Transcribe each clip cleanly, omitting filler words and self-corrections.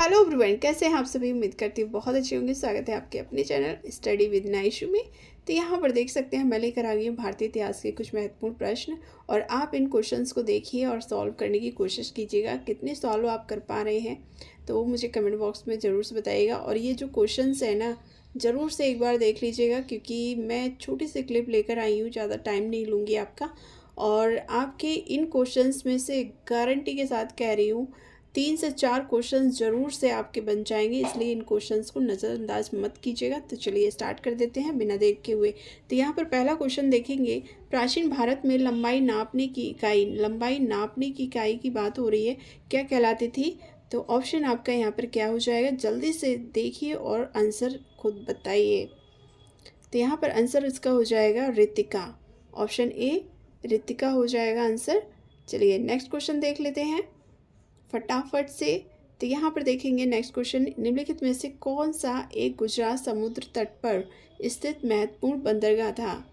Hello everyone, कैसे हैं आप सभी। उम्मीद करती हूँ बहुत अच्छे होंगे। स्वागत है आपके अपने चैनल स्टडी विद नाइशू में। तो यहाँ पर देख सकते हैं मैं लेकर आ गई हूँ भारतीय इतिहास के कुछ महत्वपूर्ण प्रश्न, और आप इन क्वेश्चंस को देखिए और सॉल्व करने की कोशिश कीजिएगा। कितने सॉल्व आप कर पा रहे हैं तो वो मुझे कमेंट बॉक्स में ज़रूर से बताइएगा। और ये जो क्वेश्चंस है ना, ज़रूर से एक बार देख लीजिएगा, क्योंकि मैं छोटी सी क्लिप लेकर आई हूँ, ज़्यादा टाइम नहीं लूँगी आपका। और आपके इन क्वेश्चंस में से गारंटी के साथ कह रही हूँ 3 से 4 क्वेश्चन ज़रूर से आपके बन जाएंगे, इसलिए इन क्वेश्चंस को नज़रअंदाज मत कीजिएगा। तो चलिए स्टार्ट कर देते हैं बिना देर के हुए। तो यहाँ पर पहला क्वेश्चन देखेंगे, प्राचीन भारत में लंबाई नापने की इकाई की बात हो रही है, क्या कहलाती थी। तो ऑप्शन आपका यहाँ पर क्या हो जाएगा, जल्दी से देखिए और आंसर खुद बताइए। तो यहाँ पर आंसर इसका हो जाएगा रितिका। ऑप्शन ए रितिका हो जाएगा आंसर। चलिए नेक्स्ट क्वेश्चन देख लेते हैं फटाफट से। तो यहाँ पर देखेंगे नेक्स्ट क्वेश्चन, निम्नलिखित में से कौन सा एक गुजरात समुद्र तट पर स्थित महत्वपूर्ण बंदरगाह था।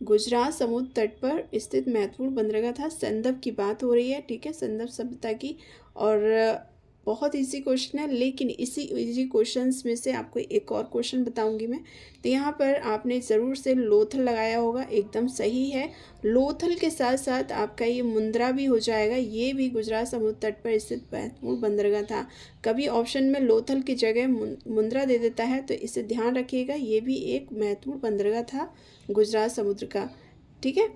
गुजरात समुद्र तट पर स्थित महत्वपूर्ण बंदरगाह था। संदर्भ की बात हो रही है, ठीक है, संदर्भ सभ्यता की। और बहुत इजी क्वेश्चन है, लेकिन इसी इजी क्वेश्चंस में से आपको एक और क्वेश्चन बताऊंगी मैं। तो यहाँ पर आपने ज़रूर से लोथल लगाया होगा, एकदम सही है। लोथल के साथ साथ आपका ये मुंद्रा भी हो जाएगा, ये भी गुजरात समुद्र तट पर स्थित महत्वपूर्ण बंदरगाह था। कभी ऑप्शन में लोथल की जगह मुंद्रा दे देता है, तो इसे ध्यान रखिएगा, ये भी एक महत्वपूर्ण बंदरगाह था गुजरात समुद्र का, ठीक है।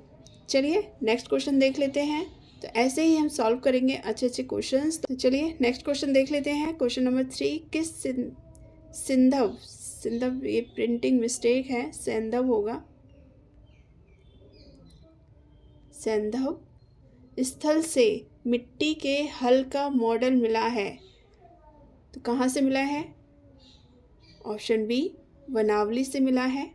चलिए नेक्स्ट क्वेश्चन देख लेते हैं। तो ऐसे ही हम सॉल्व करेंगे अच्छे अच्छे क्वेश्चंस। तो चलिए नेक्स्ट क्वेश्चन देख लेते हैं। क्वेश्चन नंबर 3, किस सिंधव ये प्रिंटिंग मिस्टेक है, सेंधव होगा, सेंधव स्थल से मिट्टी के हल का मॉडल मिला है। तो कहाँ से मिला है, ऑप्शन बी वनावली से मिला है।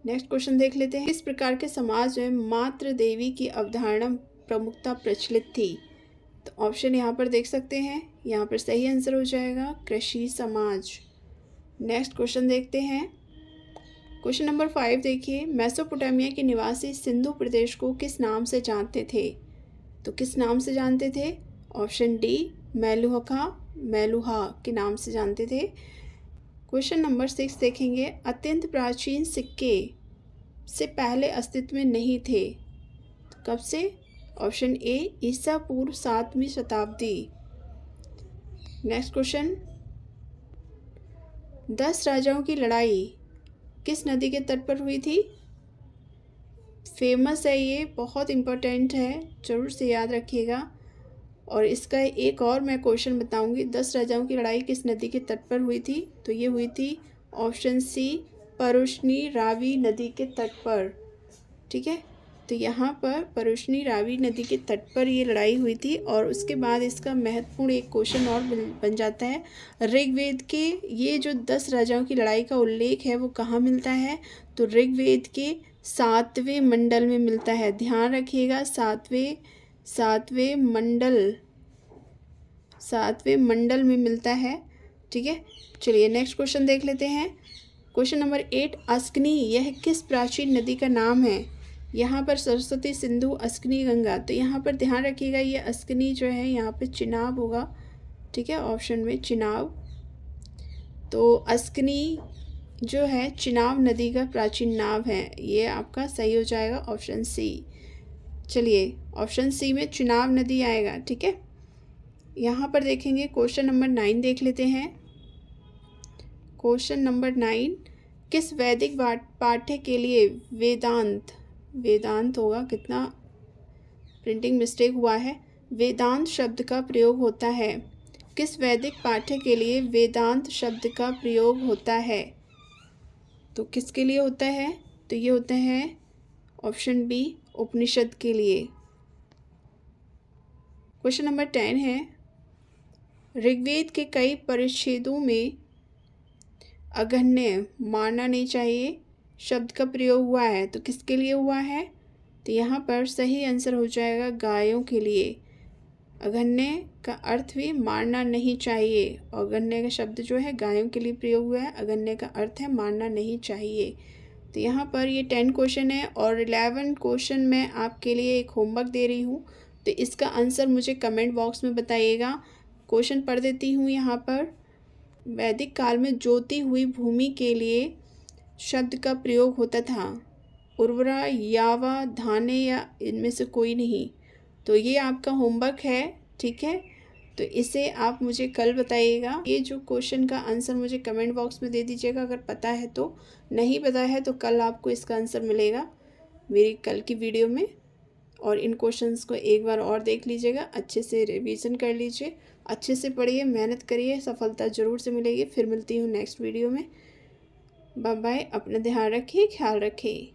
नेक्स्ट क्वेश्चन देख लेते हैं, किस प्रकार के समाज में मातृ देवी की अवधारणा प्रमुखता प्रचलित थी। तो ऑप्शन यहाँ पर देख सकते हैं, यहाँ पर सही आंसर हो जाएगा कृषि समाज। नेक्स्ट क्वेश्चन देखते हैं। क्वेश्चन नंबर 5 देखिए, मेसोपोटामिया के निवासी सिंधु प्रदेश को किस नाम से जानते थे। तो किस नाम से जानते थे, ऑप्शन डी मेलुहा के नाम से जानते थे। क्वेश्चन नंबर 6 देखेंगे, अत्यंत प्राचीन सिक्के से पहले अस्तित्व में नहीं थे। तो कब से, ऑप्शन ए ईसा पूर्व 7वीं शताब्दी। नेक्स्ट क्वेश्चन, 10 राजाओं की लड़ाई किस नदी के तट पर हुई थी। फेमस है, ये बहुत इम्पोर्टेंट है, जरूर से याद रखिएगा। और इसका एक और मैं क्वेश्चन बताऊंगी, 10 राजाओं की लड़ाई किस नदी के तट पर हुई थी। तो ये हुई थी ऑप्शन सी परुष्णी रावी नदी के तट पर, ठीक है। तो यहाँ पर परुष्णी रावी नदी के तट पर ये लड़ाई हुई थी। और उसके बाद इसका महत्वपूर्ण एक क्वेश्चन और बन जाता है, ऋग्वेद के ये जो 10 राजाओं की लड़ाई का उल्लेख है वो कहाँ मिलता है। तो ऋग्वेद के 7वें मंडल में मिलता है। ध्यान रखिएगा, सातवें मंडल में मिलता है, ठीक है। चलिए नेक्स्ट क्वेश्चन देख लेते हैं। क्वेश्चन नंबर 8, अस्कनी यह किस प्राचीन नदी का नाम है। यहाँ पर सरस्वती, सिंधु, अस्कनी, गंगा। तो यहाँ पर ध्यान रखिएगा, ये अस्कनी जो है यहाँ पे चिनाब होगा, ठीक है, ऑप्शन में चिनाब। तो अस्कनी जो है चिनाब नदी का प्राचीन नाम है, ये आपका सही हो जाएगा ऑप्शन सी। चलिए ऑप्शन सी में चिनाब नदी आएगा, ठीक है। यहाँ पर देखेंगे क्वेश्चन नंबर 9 देख लेते हैं। क्वेश्चन नंबर 9, किस वैदिक पाठ्य के लिए वेदांत होगा, कितना प्रिंटिंग मिस्टेक हुआ है, वेदांत शब्द का प्रयोग होता है। किस वैदिक पाठ्य के लिए वेदांत शब्द का प्रयोग होता है। तो किसके लिए होता है, तो ये होता है ऑप्शन बी उपनिषद के लिए। क्वेश्चन नंबर 10 है, ऋग्वेद के कई परिच्छेदों में अगन्य मारना नहीं चाहिए शब्द का प्रयोग हुआ है। तो किसके लिए हुआ है, तो यहाँ पर सही आंसर हो जाएगा गायों के लिए। अगन्य का अर्थ भी मारना नहीं चाहिए, और अगन्य का शब्द जो है गायों के लिए प्रयोग हुआ है, अगन्य का अर्थ है मारना नहीं चाहिए। तो यहाँ पर ये 10 क्वेश्चन है, और 11 क्वेश्चन मैं आपके लिए एक होमवर्क दे रही हूँ। तो इसका आंसर मुझे कमेंट बॉक्स में बताइएगा। क्वेश्चन पढ़ देती हूँ यहाँ पर। वैदिक काल में जोती हुई भूमि के लिए शब्द का प्रयोग होता था। उर्वरा, यावा, धाने या इनमें से कोई नहीं। तो ये आपका होमवर्क है, ठीक है। तो इसे आप मुझे कल बताइएगा। ये जो क्वेश्चन का आंसर मुझे कमेंट बॉक्स में दे दीजिएगा अगर पता है तो। नहीं पता है तो कल आपको इसका आंसर मिलेगा मेरी कल की वीडियो में। और इन क्वेश्चंस को एक बार और देख लीजिएगा, अच्छे से रिवीजन कर लीजिए, अच्छे से पढ़िए, मेहनत करिए, सफलता ज़रूर से मिलेगी। फिर मिलती हूँ नेक्स्ट वीडियो में। Bye bye. अपना ध्यान रखिए, ख्याल रखिए।